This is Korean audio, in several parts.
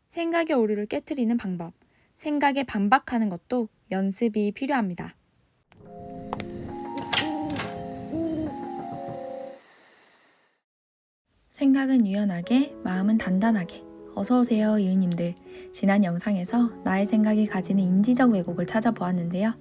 생각의 오류를 깨트리는 방법. 생각에 반박하는 것도 연습이 필요합니다. 생각은 유연하게, 마음은 단단하게. 어서오세요, 이은님들. 지난 영상에서 나의 생각이 가지는 인지적 왜곡을 찾아보았는데요.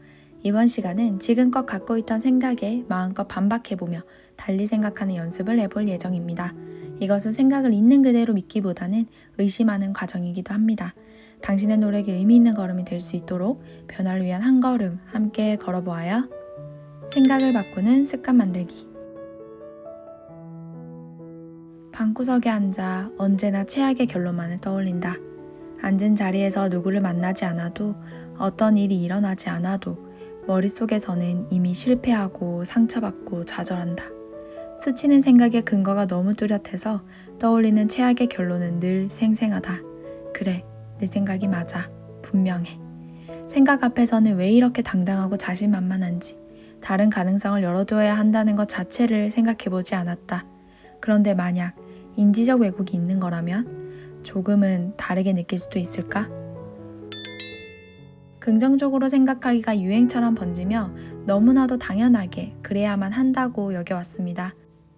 이번 시간은 지금껏 갖고 있던 생각에 마음껏 반박해보며 달리 생각하는 연습을 해볼 예정입니다. 이것은 생각을 있는 그대로 믿기보다는 의심하는 과정이기도 합니다. 당신의 노력이 의미 있는 걸음이 될 수 있도록 변화를 위한 한 걸음 함께 걸어보아요. 생각을 바꾸는 습관 만들기. 방구석에 앉아 언제나 최악의 결론만을 떠올린다. 앉은 자리에서 누구를 만나지 않아도 어떤 일이 일어나지 않아도 머릿속에서는 이미 실패하고 상처받고 좌절한다. 스치는 생각의 근거가 너무 뚜렷해서 떠올리는 최악의 결론은 늘 생생하다. 그래, 내 생각이 맞아. 분명해. 생각 앞에서는 왜 이렇게 당당하고 자신만만한지, 다른 가능성을 열어두어야 한다는 것 자체를 생각해보지 않았다. 그런데 만약 인지적 왜곡이 있는 거라면 조금은 다르게 느낄 수도 있을까? 긍정적으로 생각하기가 유행처럼 번지며 너무나도 당연하게 그래야만 한다고 여겨왔습니다.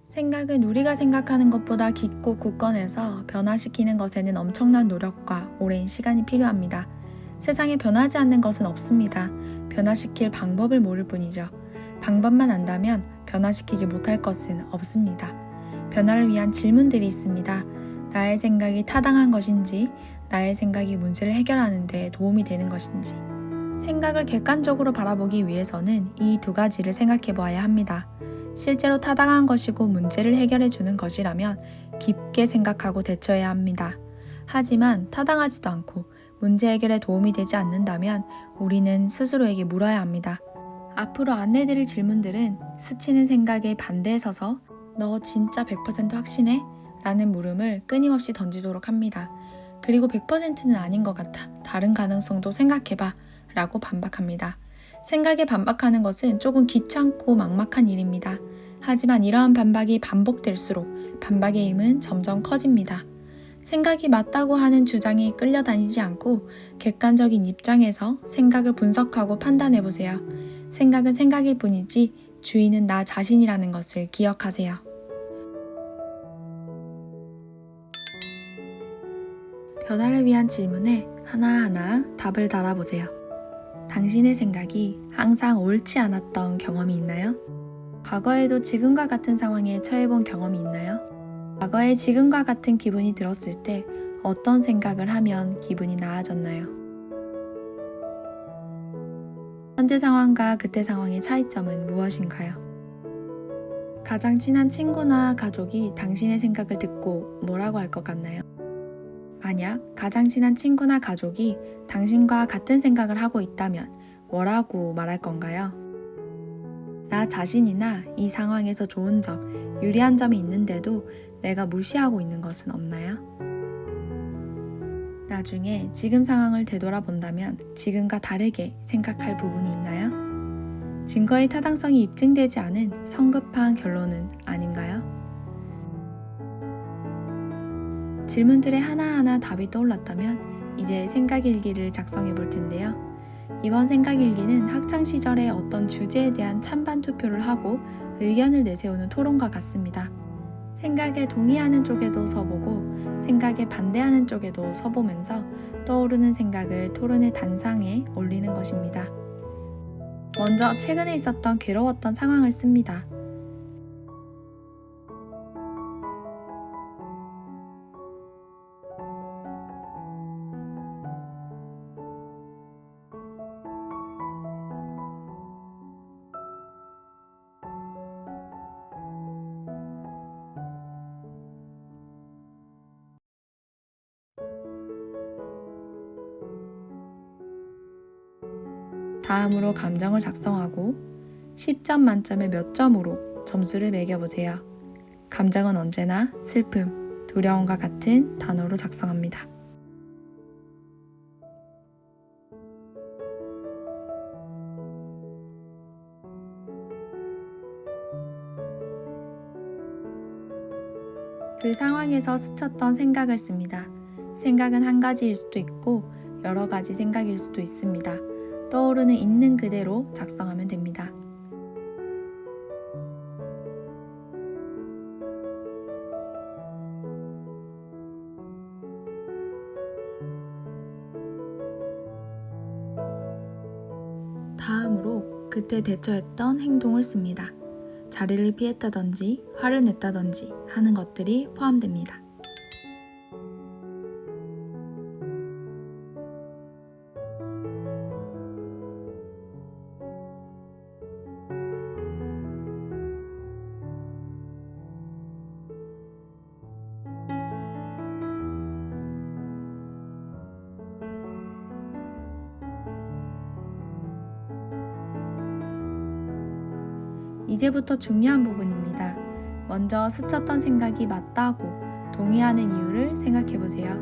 생각은 우리가 생각하는 것보다 깊고 굳건해서 변화시키는 것에는 엄청난 노력과 오랜 시간이 필요합니다. 세상에 변하지 않는 것은 없습니다. 변화시킬 방법을 모를 뿐이죠. 방법만 안다면 변화시키지 못할 것은 없습니다. 변화를 위한 질문들이 있습니다. 나의 생각이 타당한 것인지, 나의 생각이 문제를 해결하는 데 도움이 되는 것인지. 생각을 객관적으로 바라보기 위해서는 이 두 가지를 생각해 보아야 합니다. 실제로 타당한 것이고 문제를 해결해 주는 것이라면 깊게 생각하고 대처해야 합니다. 하지만 타당하지도 않고 문제 해결에 도움이 되지 않는다면 우리는 스스로에게 물어야 합니다. 앞으로 안내드릴 질문들은 스치는 생각에 반대에 서서 너 진짜 100% 확신해? 라는 물음을 끊임없이 던지도록 합니다. 그리고 100%는 아닌 것 같아. 다른 가능성도 생각해봐. 라고 반박합니다. 생각에 반박하는 것은 조금 귀찮고 막막한 일입니다. 하지만 이러한 반박이 반복될수록 반박의 힘은 점점 커집니다. 생각이 맞다고 하는 주장에 끌려다니지 않고 객관적인 입장에서 생각을 분석하고 판단해보세요. 생각은 생각일 뿐이지 주인은 나 자신이라는 것을 기억하세요. 변화를 위한 질문에 하나하나 답을 달아보세요. 당신의 생각이 항상 옳지 않았던 경험이 있나요? 과거에도 지금과 같은 상황에 처해본 경험이 있나요? 과거에 지금과 같은 기분이 들었을 때 어떤 생각을 하면 기분이 나아졌나요? 현재 상황과 그때 상황의 차이점은 무엇인가요? 가장 친한 친구나 가족이 당신의 생각을 듣고 뭐라고 할 것 같나요? 만약 가장 친한 친구나 가족이 당신과 같은 생각을 하고 있다면 뭐라고 말할 건가요? 나 자신이나 이 상황에서 좋은 점, 유리한 점이 있는데도 내가 무시하고 있는 것은 없나요? 나중에 지금 상황을 되돌아본다면 지금과 다르게 생각할 부분이 있나요? 증거의 타당성이 입증되지 않은 성급한 결론은 아닌가요? 질문들에 하나하나 답이 떠올랐다면 이제 생각일기를 작성해 볼 텐데요. 이번 생각일기는 학창시절에 어떤 주제에 대한 찬반 투표를 하고 의견을 내세우는 토론과 같습니다. 생각에 동의하는 쪽에도 서보고 생각에 반대하는 쪽에도 서보면서 떠오르는 생각을 토론의 단상에 올리는 것입니다. 먼저 최근에 있었던 괴로웠던 상황을 씁니다. 다음으로 감정을 작성하고 10점 만점에 몇 점으로 점수를 매겨보세요. 감정은 언제나 슬픔, 두려움과 같은 단어로 작성합니다. 그 상황에서 스쳤던 생각을 씁니다. 생각은 한 가지일 수도 있고 여러 가지 생각일 수도 있습니다. 떠오르는 있는 그대로 작성하면 됩니다. 다음으로 그때 대처했던 행동을 씁니다. 자리를 피했다든지 화를 냈다든지 하는 것들이 포함됩니다. 이제부터 중요한 부분입니다. 먼저 스쳤던 생각이 맞다고 동의하는 이유를 생각해 보세요.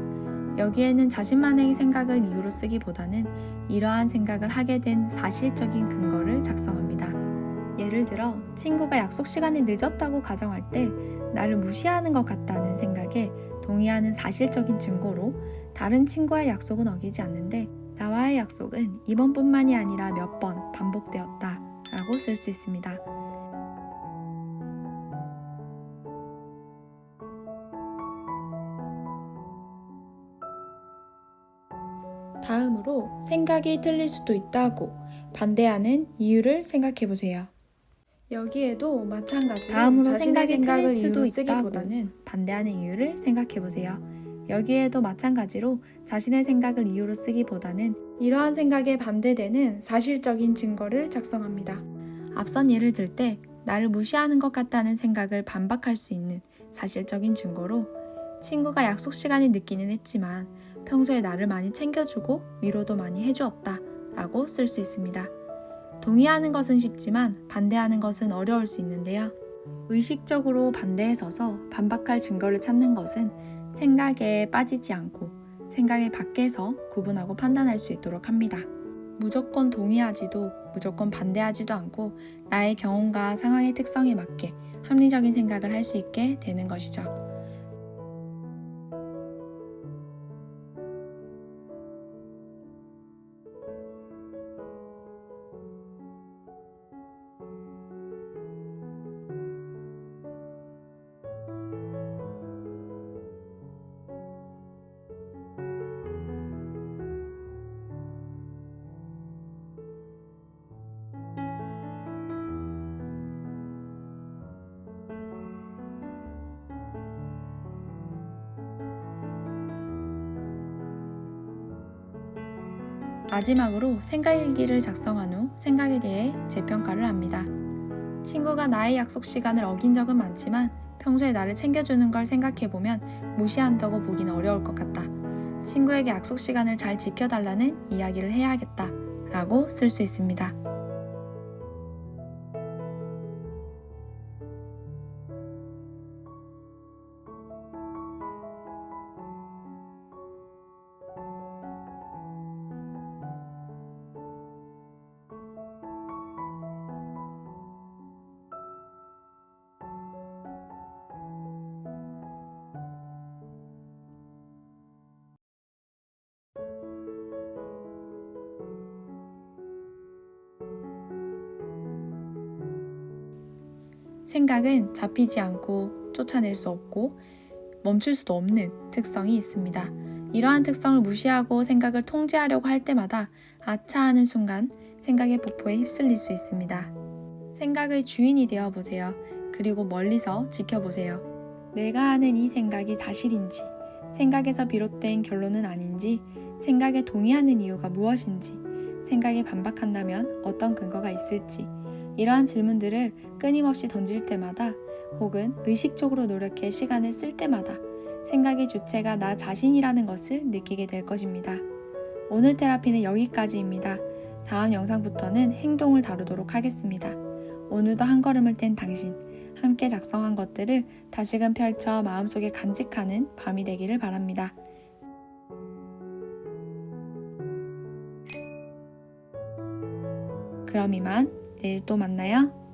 여기에는 자신만의 생각을 이유로 쓰기보다는 이러한 생각을 하게 된 사실적인 근거를 작성합니다. 예를 들어 친구가 약속 시간이 늦었다고 가정할 때 나를 무시하는 것 같다는 생각에 동의하는 사실적인 증거로 다른 친구와의 약속은 어기지 않는데 나와의 약속은 이번뿐만이 아니라 몇 번 반복되었다 라고 쓸 수 있습니다. 다음으로 생각이 틀릴 수도 있다고 반대하는 이유를 생각해 보세요. 여기에도 마찬가지로 다음으로 생각이 틀릴 수도 있다고는 반대하는 이유를 생각해 보세요. 여기에도 마찬가지로 자신의 생각을 이유로 쓰기보다는 이러한 생각에 반대되는 사실적인 증거를 작성합니다. 앞선 예를 들 때 나를 무시하는 것 같다는 생각을 반박할 수 있는 사실적인 증거로 친구가 약속 시간이 늦기는 했지만 평소에 나를 많이 챙겨주고 위로도 많이 해주었다 라고 쓸 수 있습니다. 동의하는 것은 쉽지만 반대하는 것은 어려울 수 있는데요. 의식적으로 반대에 서서 반박할 증거를 찾는 것은 생각에 빠지지 않고 생각의 밖에서 구분하고 판단할 수 있도록 합니다. 무조건 동의하지도 무조건 반대하지도 않고 나의 경험과 상황의 특성에 맞게 합리적인 생각을 할 수 있게 되는 것이죠. 마지막으로 생각일기를 작성한 후 생각에 대해 재평가를 합니다. 친구가 나의 약속 시간을 어긴 적은 많지만 평소에 나를 챙겨주는 걸 생각해보면 무시한다고 보기는 어려울 것 같다. 친구에게 약속 시간을 잘 지켜달라는 이야기를 해야겠다 라고 쓸 수 있습니다. 생각은 잡히지 않고 쫓아낼 수 없고 멈출 수도 없는 특성이 있습니다. 이러한 특성을 무시하고 생각을 통제하려고 할 때마다 아차하는 순간 생각의 폭포에 휩쓸릴 수 있습니다. 생각의 주인이 되어 보세요. 그리고 멀리서 지켜보세요. 내가 하는 이 생각이 사실인지, 생각에서 비롯된 결론은 아닌지, 생각에 동의하는 이유가 무엇인지, 생각에 반박한다면 어떤 근거가 있을지, 이러한 질문들을 끊임없이 던질 때마다 혹은 의식적으로 노력해 시간을 쓸 때마다 생각의 주체가 나 자신이라는 것을 느끼게 될 것입니다. 오늘 테라피는 여기까지입니다. 다음 영상부터는 행동을 다루도록 하겠습니다. 오늘도 한 걸음을 뗀 당신, 함께 작성한 것들을 다시금 펼쳐 마음속에 간직하는 밤이 되기를 바랍니다. 그럼 이만 내일 또 만나요.